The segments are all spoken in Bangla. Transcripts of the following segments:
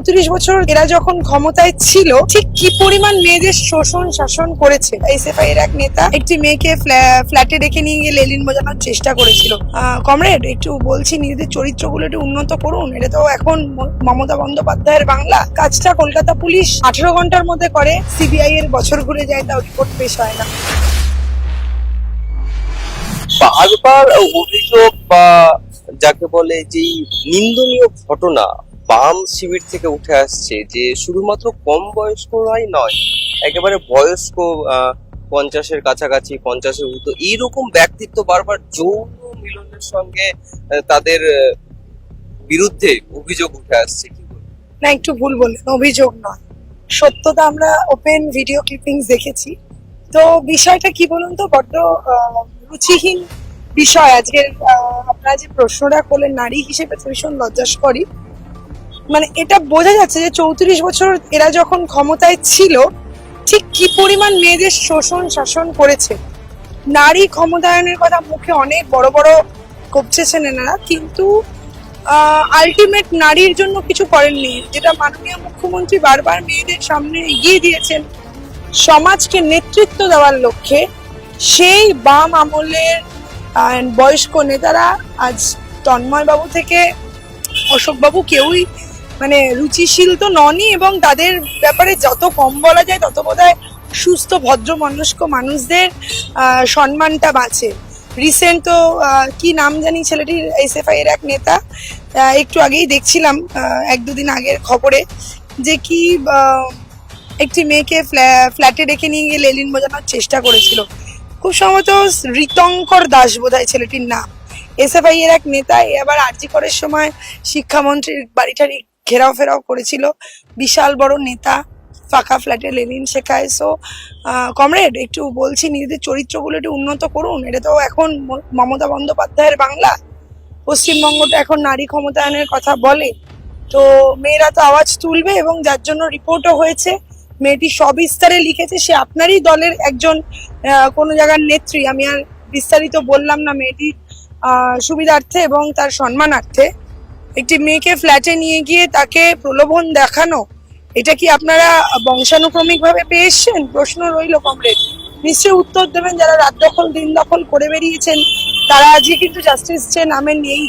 34 বছর এরা যখন ক্ষমতায় ছিল ঠিক কি পরিমাণ মেয়েদের শোষণ শাসন করেছে। এসএফআই এর এক নেতা একটি মেয়েকে ফ্ল্যাটে রেখে নিয়ে গিয়ে লেলিন বোঝানোর চেষ্টা করেছিল। কমরেড, একটু বলছি নিজেদের চরিত্রগুলো একটু উন্নত করুন। এটা তো এখন মমতা বন্দ্যোপাধ্যায়ের বাংলা। কাজটা কলকাতা পুলিশ 18 ঘন্টার মধ্যে করে, সিবিআই এর বছর ঘুরে যায়, তাও রিপোর্ট পেশ হয় না। বারবার অভিযোগ বা যাকে বলে যে নিন্দনীয় ঘটনা বাম শিবির থেকে উঠে আসছে যে শুধুমাত্র কম বয়স্করাই নয়, একেবারে বয়স্ক 50-এর কাছাকাছি, 50-এর ঊর্ধ্ব এইরকম ব্যক্তিত্ব বারবার যৌন মিলনের সঙ্গে তাদের বিরুদ্ধে অভিযোগ উঠে আসছে। কি বলবো? না, একটু ভুল বললেন, অভিযোগ নয়, সত্যতা। আমরা ওপেন ভিডিও ক্লিপিংস দেখেছি। তো বিষয়টা কি বলুন তো, বড্ড রুচিহীন বিষয়। আজকের আপনারা যে প্রশ্নটা করলেন, নারী হিসেবে ভীষণ লজ্জাস্করই। মানে এটা বোঝা যাচ্ছে যে 34 বছর এরা যখন ক্ষমতায় ছিল ঠিক কি পরিমাণ মেয়েদের শোষণ শাসন করেছে। নারী ক্ষমতায়নের কথা মুখে অনেক বড় বড় কপছেছেন এনারা, কিন্তু আলটিমেট নারীর জন্য কিছু করেননি। যেটা মাননীয় মুখ্যমন্ত্রী বারবার মেয়েদের সামনে এগিয়ে দিয়েছেন সমাজকে নেতৃত্ব দেওয়ার লক্ষ্যে, সেই বাম আমলের বয়স্ক নেতারা আজ তন্ময় বাবু থেকে অশোক বাবু কেউই মানে রুচিশীল তো ননই, এবং তাদের ব্যাপারে যত কম বলা যায় তত বোধহয় সুস্থ ভদ্র মনস্ক মানুষদের সম্মানটা বাঁচে। রিসেন্ট তো কি নাম জানি ছেলেটির, এসএফআই এর এক নেতা, একটু আগেই দেখছিলাম 1-2 দিন আগের খবরে, যে কি একটি মেয়েকে ফ্ল্যাটে রেখে নিয়ে গিয়ে লেলিন বোঝানোর চেষ্টা করেছিল। খুব সম্ভবত ঋতঙ্কর দাস বোধহয় ছেলেটির নাম। এসএফআই এর এক নেতা আবার আরজি করার সময় শিক্ষামন্ত্রীর বাড়িটারি ঘেরাও ফেরাও করেছিল। বিশাল বড় নেতা, ফাঁকা ফ্ল্যাটে লেলিন শেখায়। সো কমরেড, একটু বলছি নিজেদের চরিত্রগুলো একটু উন্নত করুন। এটা তো এখন মমতা বন্দ্যোপাধ্যায়ের বাংলা। পশ্চিমবঙ্গটা এখন নারী ক্ষমতায়নের কথা বলে, তো মেয়েরা তো আওয়াজ তুলবে, এবং যার জন্য রিপোর্টও হয়েছে। মেয়েটি সবিস্তারে লিখেছে, সে আপনারই দলের একজন কোনো জায়গার নেত্রী। আমি আর বিস্তারিত বললাম না। মেয়েটির সুবিধার্থে এবং তার সম্মানার্থে একটি মেয়েকে ফ্ল্যাটে নিয়ে গিয়ে তাকে প্রলোভন দেখানো, এটা কি আপনারা বংশানুক্রমিক ভাবে পেয়ে এসছেন? প্রশ্ন রইল কমরেড, নিশ্চয়ই উত্তর দেবেন। যারা রাত দখল দিন দখল করে বেরিয়েছেন তারা আজকে কিন্তু জাস্টিস যে নামে নেই।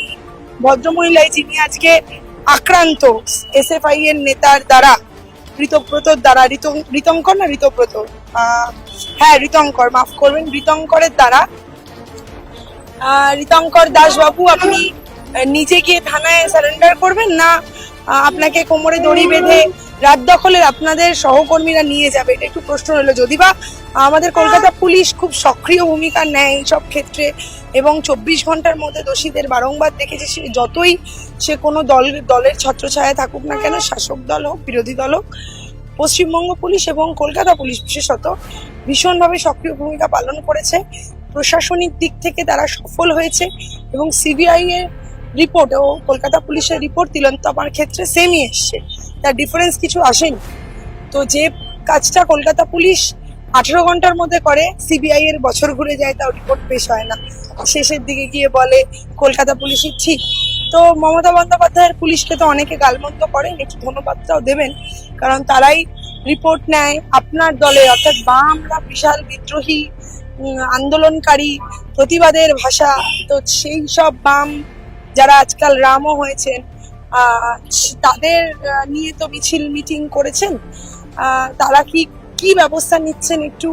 ভদ্রমহিলাই যিনি আজকে আক্রান্ত এসএফআই এর নেতার দ্বারা, ঋতব্রতর দ্বারা, ঋতঙ্কর না ঋতব্রত, হ্যাঁ ঋতঙ্কর, মাফ করবেন, ঋতঙ্করের দ্বারা। ঋতঙ্কর দাস বাবু, আপনি নিজে গিয়ে থানায় সারেন্ডার করবেন, না আপনাকে কোমরে দড়ি বেঁধে রাত দখলের আপনাদের সহকর্মীরা নিয়ে যাবে? এটা একটু প্রশ্ন রইল। যদি বা আমাদের কলকাতা পুলিশ খুব সক্রিয় ভূমিকা নেয় এইসব ক্ষেত্রে, এবং 24 ঘন্টার মধ্যে দোষীদের বারংবার দেখেছে, সে যতই সে কোনো দলের ছত্রছায়া থাকুক না কেন, শাসক দল হোক বিরোধী দল হোক, পশ্চিমবঙ্গ পুলিশ এবং কলকাতা পুলিশ বিশেষত ভীষণভাবে সক্রিয় ভূমিকা পালন করেছে। প্রশাসনিক দিক থেকে তারা সফল হয়েছে, এবং সিবিআই এর রিপোর্ট ও কলকাতা পুলিশের রিপোর্ট তিলন্ত আমার ক্ষেত্রে সেমই এসছে, তার ডিফারেন্স কিছু আসেনি। তো যে কাজটা কলকাতা পুলিশ 18 ঘন্টার মধ্যে করে, সিবিআই এর বছর ঘুরে যায়, তাও রিপোর্ট পেশ হয় না। শেষের দিকে গিয়ে বলে কলকাতা পুলিশই ঠিক। তো মমতা বন্দ্যোপাধ্যায়ের পুলিশকে তো অনেকে গালমন্দ করেন, একটু ধন্যবাদটাও দেবেন, কারণ তারাই রিপোর্ট নেয় আপনার দলের, অর্থাৎ বামরা বিশাল বিদ্রোহী আন্দোলনকারী প্রতিবাদের ভাষা। তো সেই সব বাম যারা আজকাল রামও হয়েছেন, তাদের নিয়ে তো মিছিল মিটিং করেছেন। তারা কি ব্যবস্থা নিচ্ছেন একটু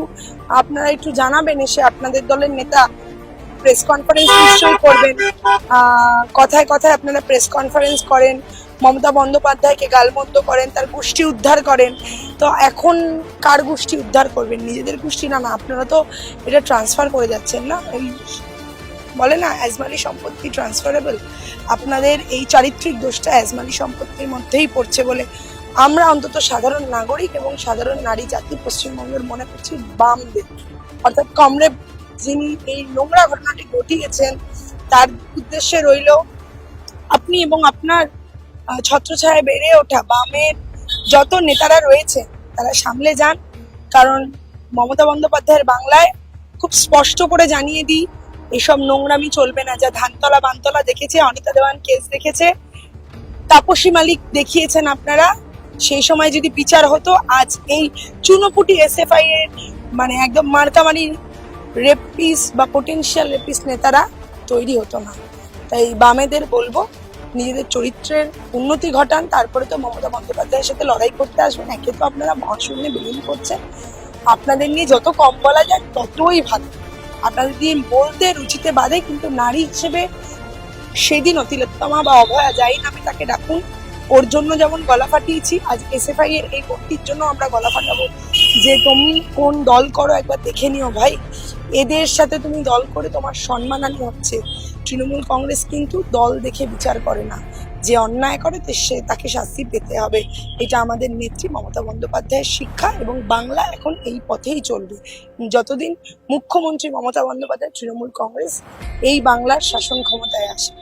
আপনারা একটু জানাবেন এসে। আপনাদের দলের নেতা প্রেস কনফারেন্স নিশ্চয়ই করবেন, কথায় কথায় আপনারা প্রেস কনফারেন্স করেন, মমতা বন্দ্যোপাধ্যায়কে গালমন্দ করেন, তার গোষ্ঠী উদ্ধার করেন। তো এখন কার গোষ্ঠী উদ্ধার করবেন? নিজেদের গোষ্ঠী? না, আপনারা তো এটা ট্রান্সফার করে যাচ্ছেন না, এই বলে না অ্যাজমালি সম্পত্তি ট্রান্সফারেবল। আপনাদের এই চারিত্রিক দোষটা অ্যাজমালি সম্পত্তির মধ্যেই পড়ছে বলে আমরা অন্তত সাধারণ নাগরিক এবং সাধারণ নারী জাতি পশ্চিমবঙ্গের মনে করছি বামদের, অর্থাৎ কমরেড যিনি এই নোংরা ঘটনাটি ঘটিয়েছেন, তার উদ্দেশ্যে রইল আপনি এবং আপনার ছত্রছায়ায় বেড়ে ওঠা বামের যত নেতারা রয়েছে তারা সামলে যান। কারণ মমতা বন্দ্যোপাধ্যায়ের বাংলায় খুব স্পষ্ট করে জানিয়ে দিই, এসব নোংরামি চলবে না। যা ধানতলা বানতলা দেখেছে, অনিতা দেওয়ান কেস দেখেছে, তাপসী মালিক দেখিয়েছেন আপনারা, সেই সময় যদি বিচার হতো, আজ এই চুনোপুটি এসএফআই এর মানে একদম মার্কামারি রেপিস বা পোটেনশিয়াল রেপিস নেতারা তৈরি হতো না। তাই বামেদের বলবো, নিজেদের চরিত্রের উন্নতি ঘটান, তারপরে তো মমতা বন্দ্যোপাধ্যায়ের সাথে লড়াই করতে আসবেন। একে তো আপনারা মহাশূন্যে বিলীন করছেন, আপনাদের নিয়ে যত কম বলা যায় ততই ভালো। আপনাদের দিয়ে বলতে রুচিতে বাধে, কিন্তু নারী হিসেবে সেদিন অতিলোত্তমা বা অভয়া যাই নামে তাকে ডাকুন, ওর জন্য যেমন গলা ফাটিয়েছি, আজ এসএফআই এর এই কর্তৃর জন্য আমরা গলা ফাটাবো যে তুমি কোন দল করো একবার দেখে নিও ভাই। এদের সাথে তুমি দল করে তোমার সম্মানহানি হচ্ছে। তৃণমূল কংগ্রেস কিন্তু দল দেখে বিচার করে না, যে অন্যায় করে তাকে শাস্তি পেতে হবে। এটা আমাদের নেত্রী মমতা বন্দ্যোপাধ্যায়ের শিক্ষা, এবং বাংলা এখন এই পথেই চলবে। যতদিন মুখ্যমন্ত্রী মমতা বন্দ্যোপাধ্যায়, তৃণমূল কংগ্রেস এই বাংলার শাসন ক্ষমতায় আসে।